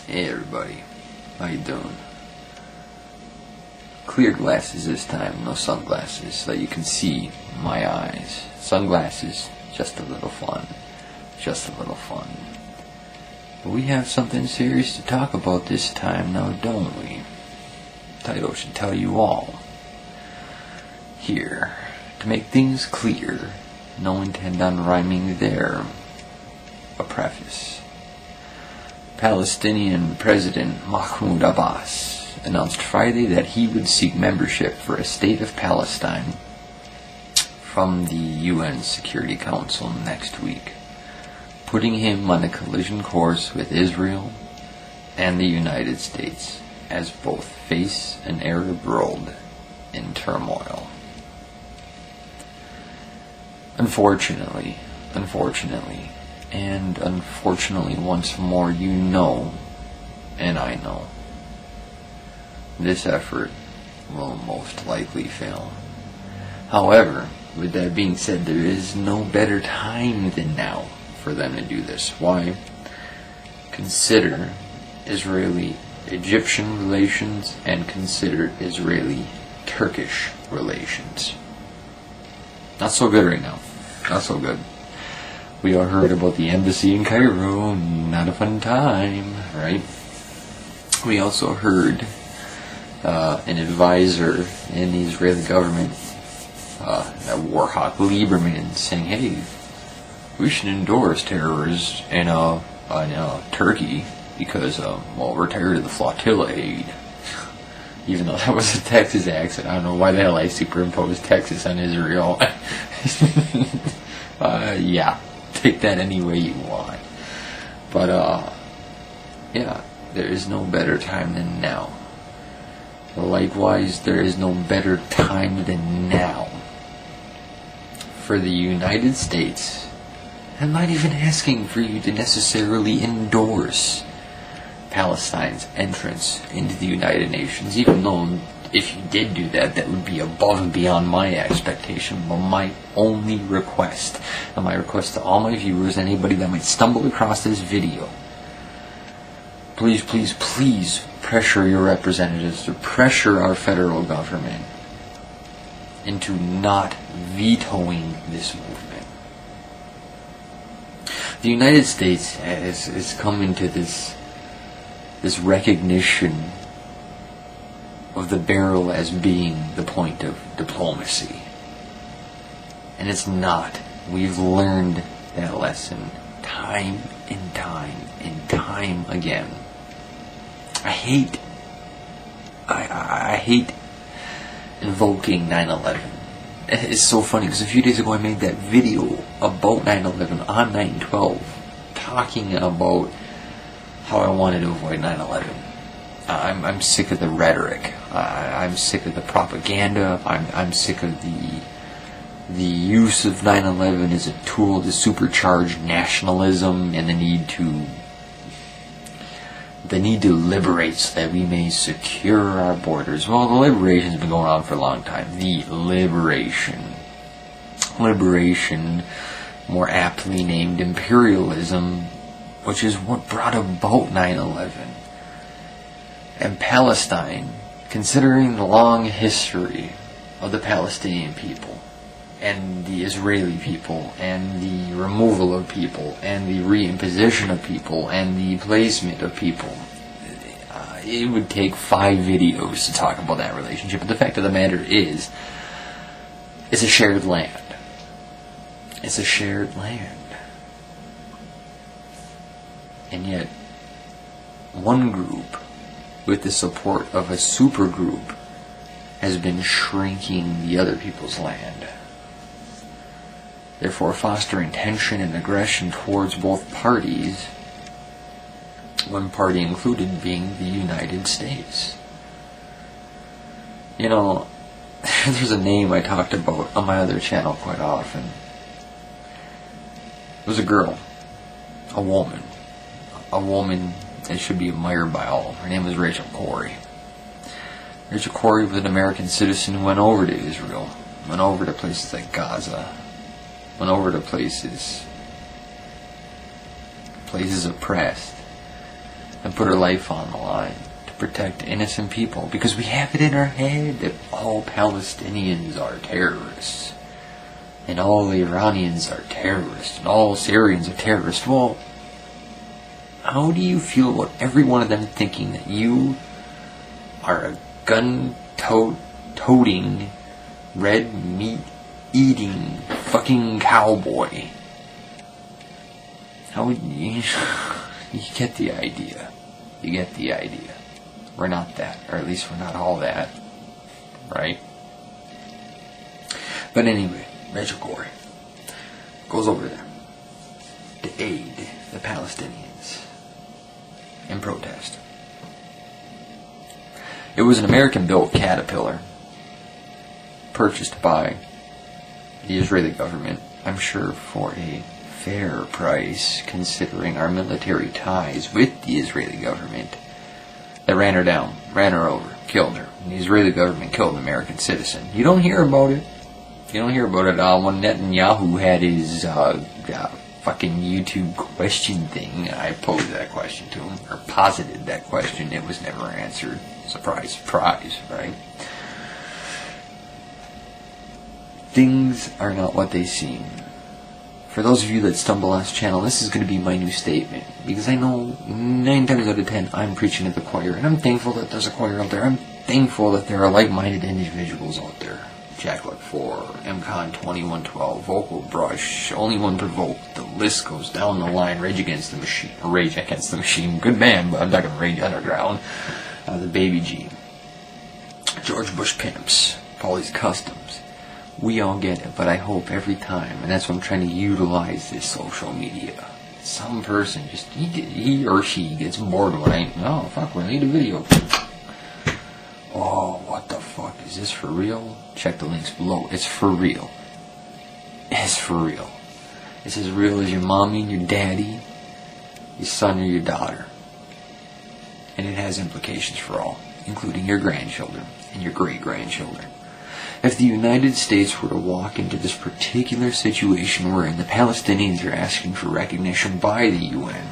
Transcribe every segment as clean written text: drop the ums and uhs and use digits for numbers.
Hey everybody, how you doing? Clear glasses this time, no sunglasses, so that you can see my eyes. Sunglasses, just a little fun. Just a little fun. But we have something serious to talk about this time now, don't we? Title should tell you all. Here, to make things clear, no intent on rhyming there. A preface. Palestinian President Mahmoud Abbas announced Friday that he would seek membership for a state of Palestine from the UN Security Council next week, putting him on a collision course with Israel and the United States as both face an Arab world in turmoil. Unfortunately, once more, you know, and I know, this effort will most likely fail. However, with that being said, there is no better time than now for them to do this. Why? Consider Israeli-Egyptian relations and consider Israeli-Turkish relations. Not so good right now. Not so good. We all heard about the embassy in Cairo, not a fun time, right? We also heard an advisor in the Israeli government, Warhawk Lieberman, saying, hey, we should endorse terrorists in Turkey because, we're tired of the flotilla aid. Even though that was a Texas accent. I don't know why the hell I superimposed Texas on Israel. Yeah. Take that any way you want. But, there is no better time than now. Likewise, there is no better time than now for the United States. I'm not even asking for you to necessarily endorse Palestine's entrance into the United Nations, even though if you did do that, that would be above and beyond my expectation. But my only request, and my request to all my viewers, anybody that might stumble across this video, please, please, please pressure your representatives to pressure our federal government into not vetoing this movement. The United States has come into this recognition of the barrel as being the point of diplomacy. And it's not. We've learned that lesson time and time again. I hate invoking 9/11. It's so funny because a few days ago I made that video about 9/11 on 9/12, talking about how I wanted to avoid 9/11. I'm sick of the rhetoric. I'm sick of the propaganda. I'm sick of the use of 9/11 as a tool to supercharge nationalism and the need to liberate so that we may secure our borders. Well, the liberation's been going on for a long time. The liberation, more aptly named imperialism, which is what brought about 9/11. And Palestine, considering the long history of the Palestinian people, and the Israeli people, and the removal of people, and the reimposition of people, and the placement of people, it would take 5 videos to talk about that relationship. But the fact of the matter is, it's a shared land. It's a shared land. And yet, one group, with the support of a supergroup, has been shrinking the other people's land, therefore fostering tension and aggression towards both parties, one party included being the United States. You know, there's a name I talked about on my other channel quite often. It was a girl, a woman that should be admired by all. Her name was Rachel Corrie. Rachel Corrie was an American citizen who went over to Israel, went over to places like Gaza, went over to places oppressed, and put her life on the line to protect innocent people, because we have it in our head that all Palestinians are terrorists, and all Iranians are terrorists, and all Syrians are terrorists. Well, how do you feel about every one of them thinking that you are a gun-toting, red meat-eating fucking cowboy? How would you... You get the idea. You get the idea. We're not that, or at least we're not all that, right? But anyway, Rachel Corrie goes over there to aid the Palestinians in protest. It was an American-built Caterpillar purchased by the Israeli government, I'm sure for a fair price, considering our military ties with the Israeli government, that ran her down, ran her over, killed her. And the Israeli government killed an American citizen. You don't hear about it. You don't hear about it. When Netanyahu had his fucking YouTube question thing, I posed that question to him, or posited that question. It was never answered. Surprise, surprise, right? Things are not what they seem. For those of you that stumble on this channel, this is going to be my new statement, because I know 9 times out of 10 I'm preaching to the choir, and I'm thankful that there's a choir out there. I'm thankful that there are like-minded individuals out there. Jack Luck 4, MCon 2112, Vocal Brush, Only One Provoked, the list goes down the line. Rage Against the Machine, good band, but I'm not going to Rage Underground. The Baby G, George Bush Pimps, Paulie's Customs. We all get it, but I hope every time, and that's why I'm trying to utilize this social media. Some person just, he or she gets bored when I need a video. Oh, what the fuck, is this for real? Check the links below. It's for real. It's for real. It's as real as your mommy and your daddy, your son or your daughter. And it has implications for all, including your grandchildren and your great-grandchildren. If the United States were to walk into this particular situation wherein the Palestinians are asking for recognition by the UN,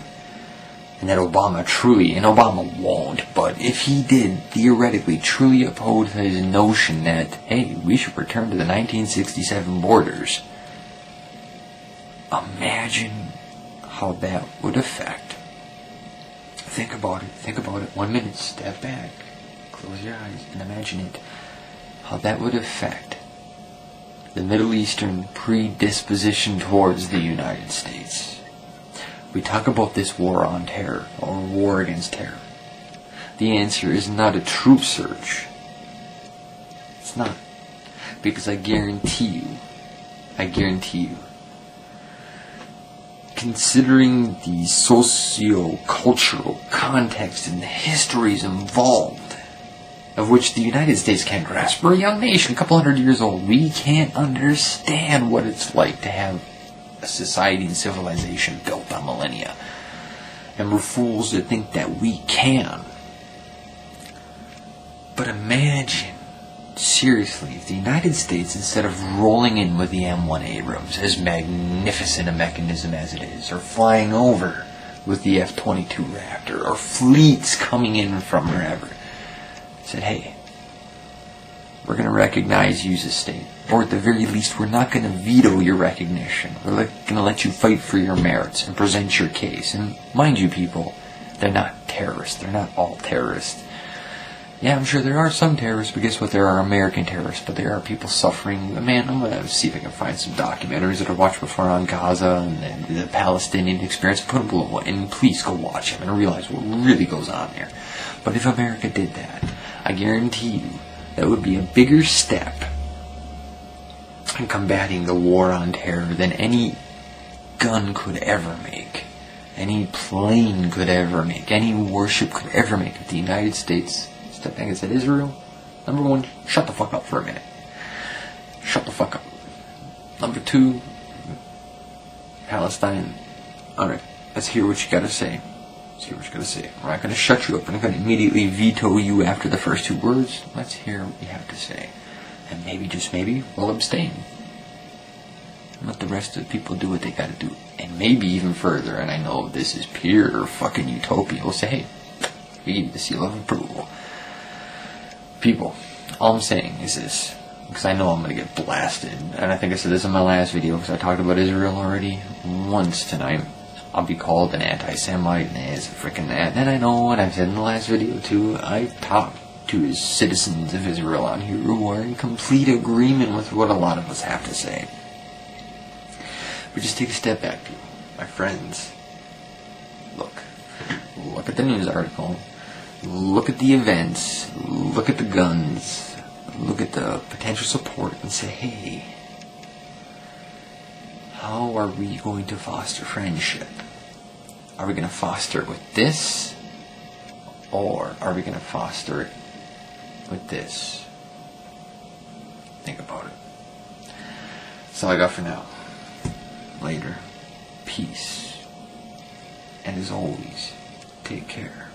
and that Obama truly, and Obama won't, but if he did theoretically truly oppose his notion that, hey, we should return to the 1967 borders, imagine how that would affect. Think about it. 1 minute, step back, close your eyes, and imagine it. How that would affect the Middle Eastern predisposition towards the United States. We talk about this war on terror, or war against terror. The answer is not a troop surge. It's not. Because I guarantee you, considering the socio-cultural context and the histories involved, of which the United States can't grasp. We're a young nation, a couple hundred years old. We can't understand what it's like to have a society and civilization built on millennia. And we're fools to think that we can. But imagine, seriously, if the United States, instead of rolling in with the M1 Abrams, as magnificent a mechanism as it is, or flying over with the F-22 Raptor, or fleets coming in from wherever, said, hey, we're going to recognize you as a state. Or at the very least, we're not going to veto your recognition. We're going to let you fight for your merits and present your case. And mind you, people, they're not terrorists. They're not all terrorists. Yeah, I'm sure there are some terrorists, but guess what? There are American terrorists, but there are people suffering. Man, I'm going to see if I can find some documentaries that I watched before on Gaza and the Palestinian experience. Put them below, and please go watch them and realize what really goes on there. But if America did that, I guarantee you that would be a bigger step in combating the war on terror than any gun could ever make, any plane could ever make, any warship could ever make. If the United States stepped back and said, Israel, number one, shut the fuck up for a minute. Shut the fuck up. Number two, Palestine, alright, let's hear what you gotta say. Let's hear what you gotta say. We're not gonna shut you up. We're not gonna immediately veto you after the first 2 words. Let's hear what you have to say. And maybe, just maybe, we'll abstain. And let the rest of the people do what they gotta do. And maybe even further, and I know this is pure fucking utopia, we'll say, hey, We give you the seal of approval. People, all I'm saying is this, because I know I'm going to get blasted, and I think I said this in my last video, because I talked about Israel already once tonight. I'll be called an anti-Semite and as a freaking and I know what I said in the last video too. I've talked to his citizens of Israel on here who are in complete agreement with what a lot of us have to say. But just take a step back, people. My friends, look at the news article, look at the events, look at the guns, look at the potential support, and say, hey, how are we going to foster friendship? Are we going to foster it with this? Or are we going to foster it with this? Think about it. That's all I got for now. Later. Peace. And as always, take care.